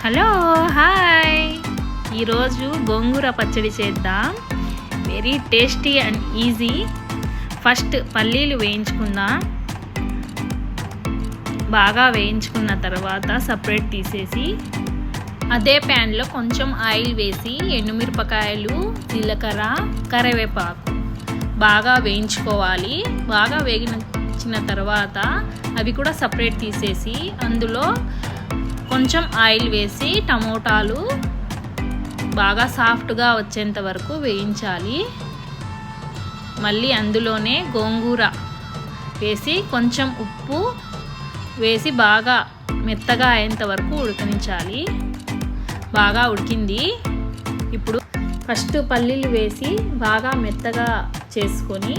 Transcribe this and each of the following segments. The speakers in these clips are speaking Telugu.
Hello hi. ఈరోజు గోంగూర పచ్చడి చేద్దాం. Very tasty and easy. First పల్లీలు వేయించుకుందాం. బాగా వేయించుకున్న తర్వాత సపరేట్ తీసేసి అదే ప్యాన్లో కొంచెం ఆయిల్ వేసి ఎండుమిరపకాయలు, జీలకర్ర, కరివేపాకు బాగా వేయించుకోవాలి. బాగా వేగించిన తర్వాత అవి కూడా సపరేట్ తీసేసి అందులో కొంచెం ఆయిల్ వేసి టమోటాలు బాగా సాఫ్ట్గా వచ్చేంత వరకు వేయించాలి. మళ్ళీ అందులోనే గోంగూర వేసి కొంచెం ఉప్పు వేసి బాగా మెత్తగా అయ్యేంత వరకు ఉడకనించాలి. బాగా ఉడికింది. ఇప్పుడు ఫస్ట్ పల్లీలు వేసి బాగా మెత్తగా చేసుకొని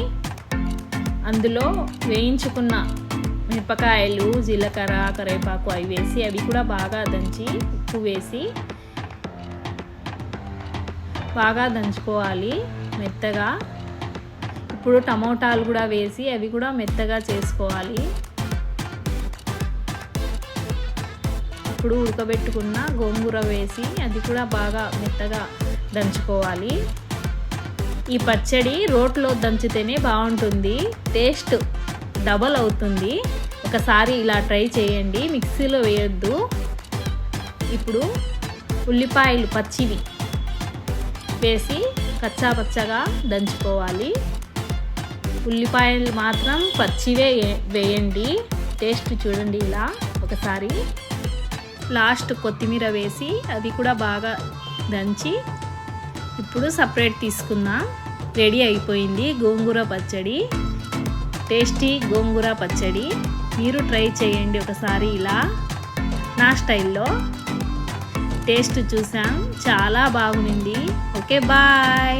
అందులో వేయించుకున్న మిరపకాయలు, జీలకర్ర, కరివేపాకు అవి వేసి అవి కూడా బాగా దంచి ఉప్పు వేసి బాగా దంచుకోవాలి మెత్తగా. ఇప్పుడు టమోటాలు కూడా వేసి అవి కూడా మెత్తగా చేసుకోవాలి. ఇప్పుడు ఉడకబెట్టుకున్న గోంగూర వేసి అది కూడా బాగా మెత్తగా దంచుకోవాలి. ఈ పచ్చడి రోట్లో దంచితేనే బాగుంటుంది. టేస్ట్ డబల్ అవుతుంది. ఒకసారి ఇలా ట్రై చేయండి, మిక్సీలో వేయొద్దు. ఇప్పుడు ఉల్లిపాయలు పచ్చివి వేసి కచ్చా పచ్చగా దంచుకోవాలి. ఉల్లిపాయలు మాత్రం పచ్చివే వేయండి. టేస్ట్ చూడండి ఇలా ఒకసారి. లాస్ట్ కొత్తిమీర వేసి అది కూడా బాగా దంచి ఇప్పుడు సపరేట్ తీసుకుందాం. రెడీ అయిపోయింది గోంగూర పచ్చడి. టేస్టీ గోంగూర పచ్చడి. మీరు ట్రై చేయండి ఒకసారి ఇలా నా స్టైల్లో. టేస్ట్ చూసాం, చాలా బాగుంది. Okay bye.